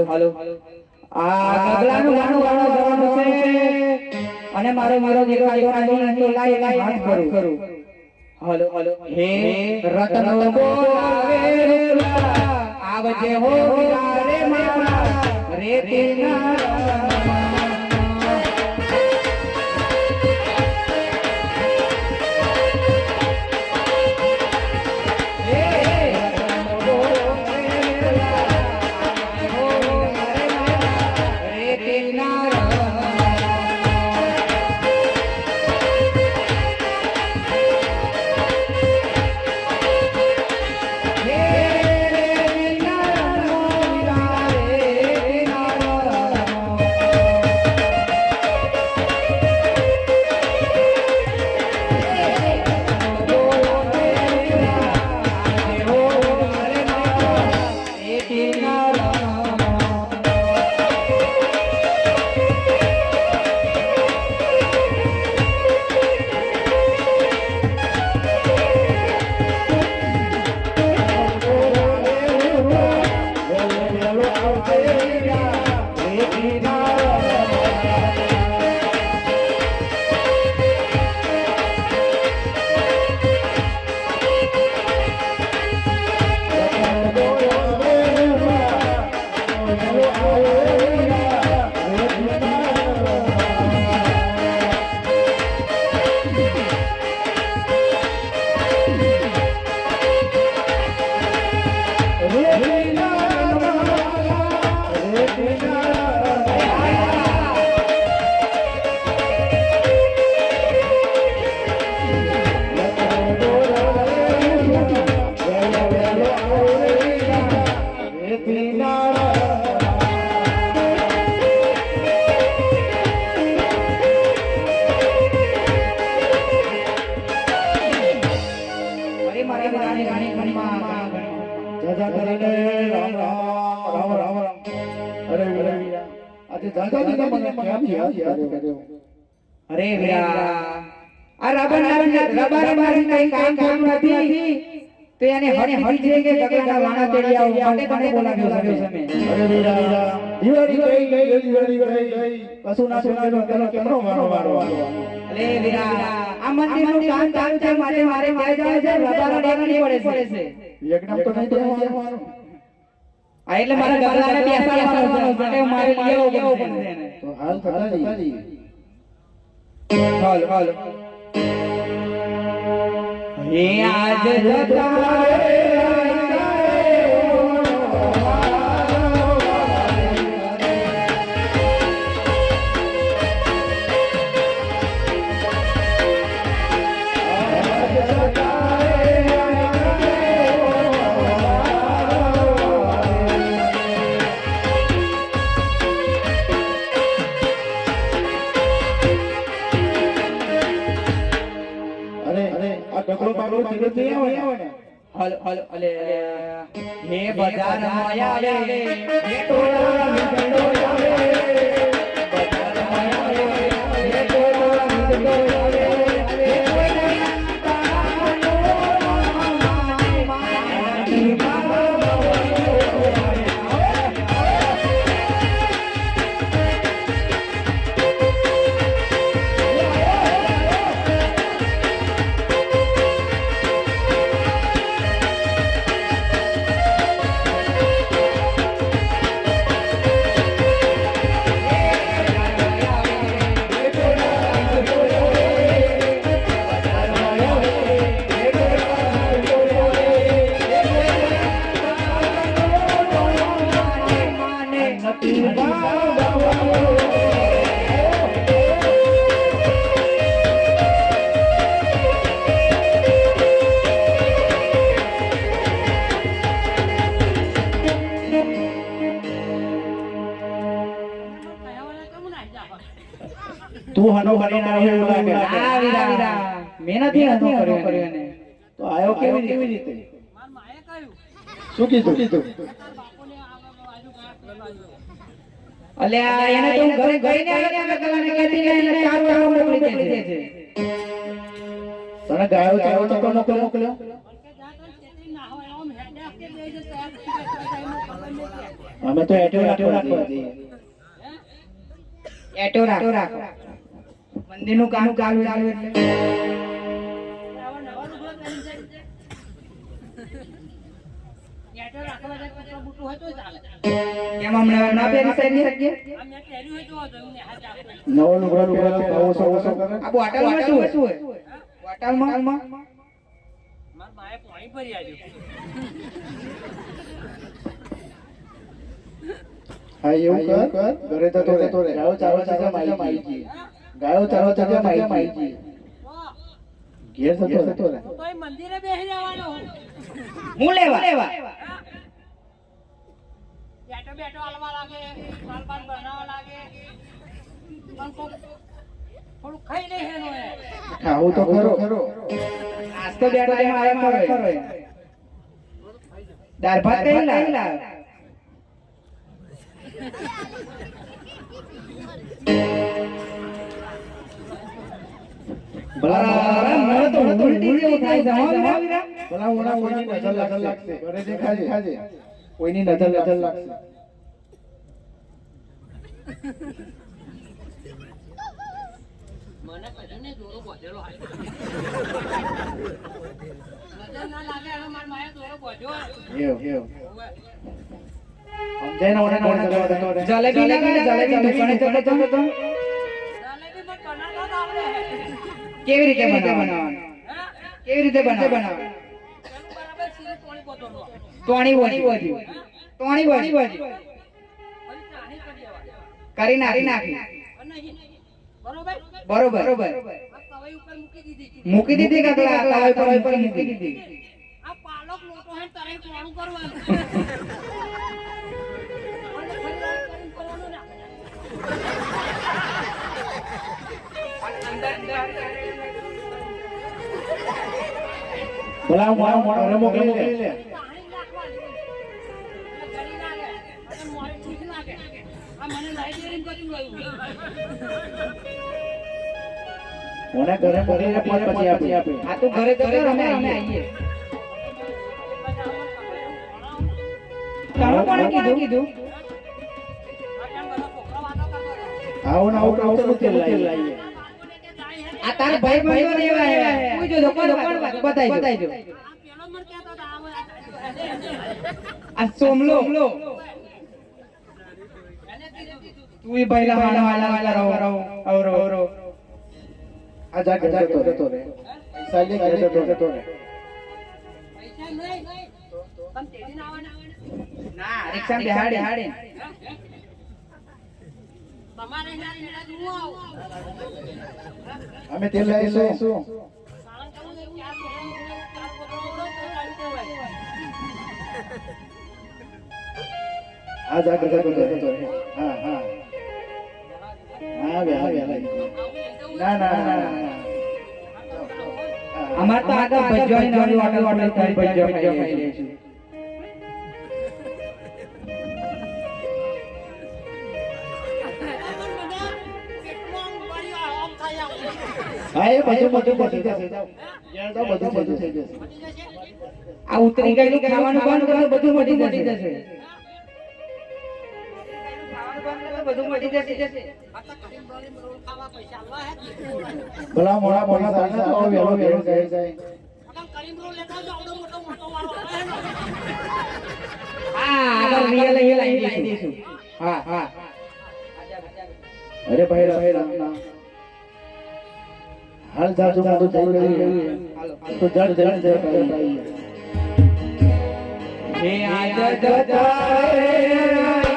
હાલો હાલો આ ગગલાનું ગાણું ગાવા જવાનું છે અને મારો દેખાય તો લાઈ હાથ કરું હાલો હાલો હે રતન બોલાવે આવજે હો રે મારા રેતીના અરે વીરા આ રબાર મારી કઈ કામ થયું નથી તો એને હટી છે કે ગગલાના વાણા તેડી આવો માટે તને બોલાવ્યો છે મે અરે વીરા દિવાળી ગઈ કશું ના સુનાનો કેમનો વારો અરે વીરા આ મંદિરનું કામ ચાલુ છે માટે મારે ત્યાં જાય છે રબાર દેવાની પડે છે એકદમ તો નહીં દેવાનું આ એટલે મારા ગગલાને બેસાડવાનો માટે મારે લેવો પડશે તો હાલ થતા હાલ હાલ હે આજ જતા રે હલ હલ અલે હે બજાર માયા આવે હે ટોળા મિંડો આવે બજાર માયા આવે હે ટોળા મિંડો આવે હે કોઈ નહીં તાનો તું હનો કરીને આવ્યો એવું લાગે આ વીરા મહેનત કર્યો એને તો આયો કેવી રીતે શું કીધું અલ્યા એને તો હું ઘરે ઘરે ને આવીને કલાને કહેતી ને એને 4 વાર મોકલી દે છે તને ગાયો ચાવો તો કોનો મોકલ્યો અમે તો એટો રાખવા જઈએ એટો રાખો મંદિરનું કામ ચાલુ એટલે કેમ હમણાં ના પહેરી શકીએ નવો લુગડો ઓછો કરે આ બોટલમાં શું હોય બોટલમાં હા એવું કર ઘરે તો રે ગાયો ચારો ચારો માઈ ગઈ ગાયો ચારો ચારો માઈ ગઈ ઘેર થતો રે તોય મંદિરે બેસી જવાનો હું લેવા બેઠો બેઠો હાલવા લાગે માલ પાન બનાવવા લાગે પણ થોડું ખાઈ લે હેનો એ ખાવું તો ખરો આજ તો બેઠો એમાં આરામ કરો દાળ ભાત કઈ લાવ ભલા મને તો ઉલટી જેવું થાય છે હો વીરા ભલા ઓના કોઈની નજર લાગશે ઘરે જે ખાજે કોઈની નજર લાગશે મને કદી ને દોરો બોધેલો હાલ નજર ના લાગે હવે માર માયા દોરો બોધ્યો એવું સમજાય ને ઓને જલેબી ના જલેબી દુકાને ચડે તો જલેબી મત બનાવતા આવડે કેવી રીતે બનાવવાનું કેવી રીતે બનાવવાનું પેલું બરાબર સીરે તોણી બોધવાનો તોણી વધી પછી ચાહી કરી દેવા કરી નાખી અને બરોબર બરોબર આ તવાઈ ઉપર મૂકી દીધી કાકલા તવાઈ પર મૂકી દીધી આ પાલક લોટો હે તરે તોણું કરવાનું ભલા મારો મોઢો મોકલી લે પાણી નાખવાનું ગળી લાગે અને મોરી ઠીક લાગે આ મને લાઈ દેરીને બધું ગયું ઓને ઘરે કરીને પછી આપે આ તો ઘરે અમે આવીએ તારો કોણે કીધું આવો ના આવો તેલ લાવીએ આ તારા ભાઈ બંધો ને એવા હે કોઈ જો દુકાન બતાઈ દો આ સોમલો તું ભાઈ હાલા રહો આ જા જતો રે પૈસા લે જતો રે પૈસા નહીં તમ તેડી ના આવવાના ના રિક્ષા બેહાડે તમારે નારી મેળા હું આવું અમે તેલ લાવીશું સાળંગ કરું ને ચાર બોતલ તો ચાલી દેવાય આ જા જતો રે હા ના અમાર તો આગળ ભજ્યોની નવી હોટલ તારી ભજ્યો ખાઈ લઈશું હા એ બધું થઈ જશે જાવ તો બધું થઈ જશે આ ઉતરી ગયેલું ખાવાનું બંધ કરો બધું મટી જશે બધું મટી જશે ભલા મોડા પૈસા આવો વેલો જાય હા આગળ રિયલ લાવી દઈશું હા અરે ભાઈ રામ હાલ જાજો મોટું થઈ ગયું તો જડ હે આજ જતા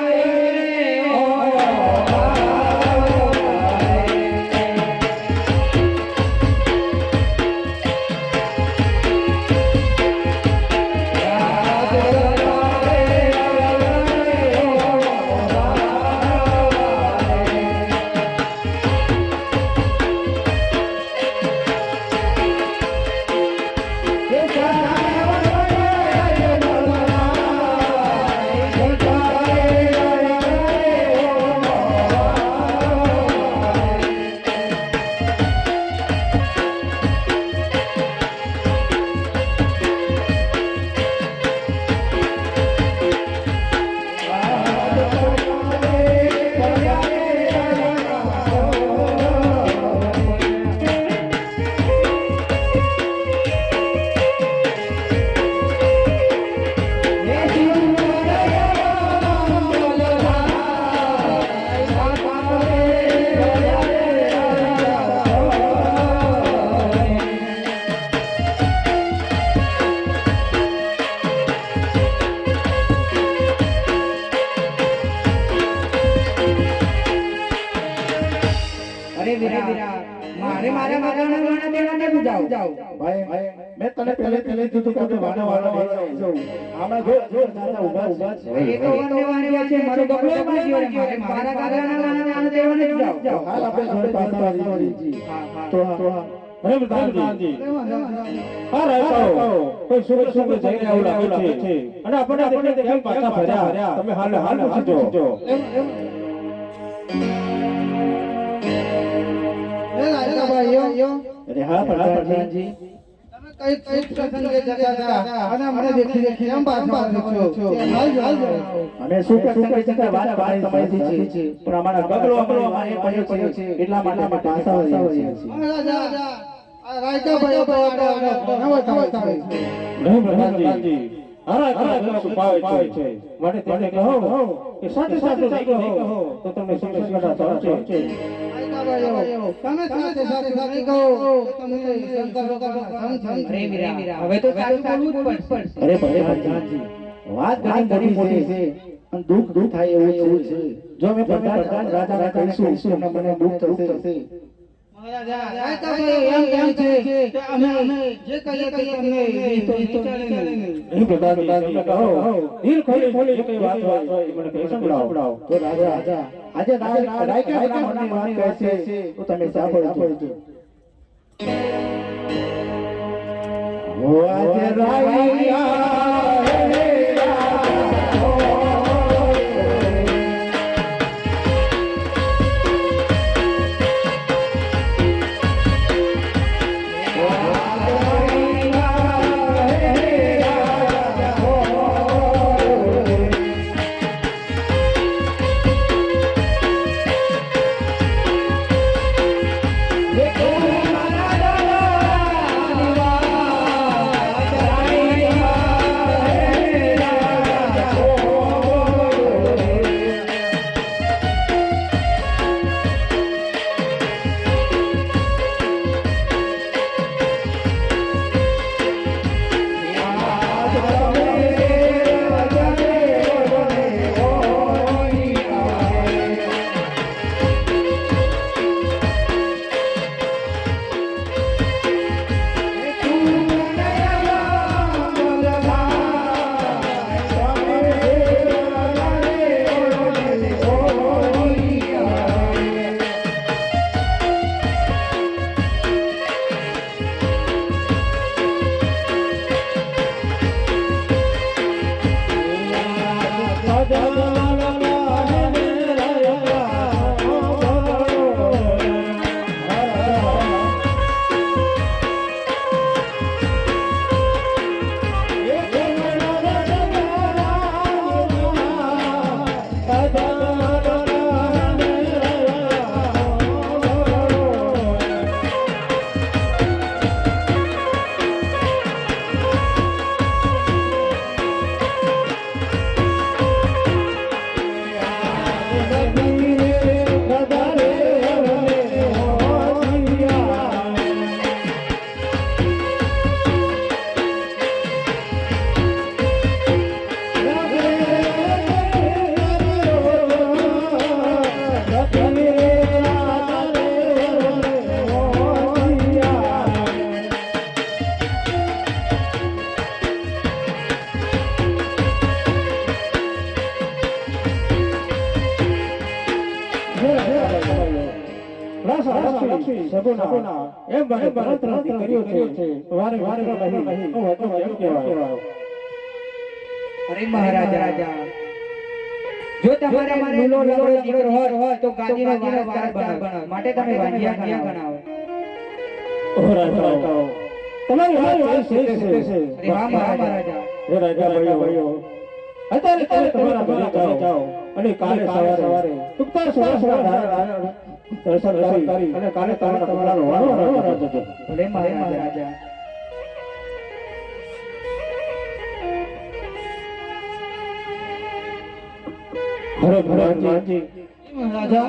અરે વીરા મારે મારા માતાના વાણા તેડા નથી જાવ ભાઈ મેં તને પહેલે કીધું કે આપણે વાણા જવું આમાં જો દાદા ઊભા છે એ તો વનને વાણી છે મારો બગલો મારી જોડે મારે મારા કાકાના વાણા તેડા નથી જાવ હાલ આપણે જોડે પાછા રીજી હા તો અરે પ્રધાનજી હા રાયકાઓ કોઈ સુરત સુરત જઈને આવું લાગે છે અને આપણે કેમ પાછા ફર્યા તમે હાલ પૂછજો અરે હા પ્રધાનજી અને શું પ્રસંગે જતા વાત સમયથી છે પણ અમારા બગલો અમારે પડ્યો છે એટલા માટે અમે પાછા વળ્યા છીએ નહીં પ્રધાનજી હારા છુપાવે છે માટે તેને કહો કે સાથે સાથે કહો તો તમને સમસ્યા થશે અરે વીરા હવે તો સારું બોલવું જ પડશે અરે ભલે પ્રધાનજી વાત ઘણી મોટી છે અને દુઃખ થાય એવું છે જો અમે પ્રધાન રાજા કહીશું તો મને દુઃખ થશે નહીં પ્રધાનજી તમે કહો દિલ ખોલી જે કઈ વાત હોય મને કહી સંભળાવો તો રાજા આજે રાયકા મનની વાત કહે છે તો તમે સાંભળજો ઓ આજે રાયકા સગુણા એમ મને બળતરાથી કર્યો છે વારે વારે નહીં હું હતો એમ કહેવાય અરે મહારાજા જો તમારે મીલો લગડો દીકરો હોય તો ગાદીનો વારસદાર બનાવો માટે તમે વાંઢિયા ગણાવો ઓ રાજાઓ તમારી વાત સહી છે અરે વાહ મહારાજા હે રાજા ભાઈઓ અત્યારે તમારા ઘરે જાઓ અને કાલે સવારે ઉગતા સૂરજના દર્શન કરી અને કાલે તમારા રોવાનો જજો ભલે મહારાજા હરે ભગવાનજી રાજા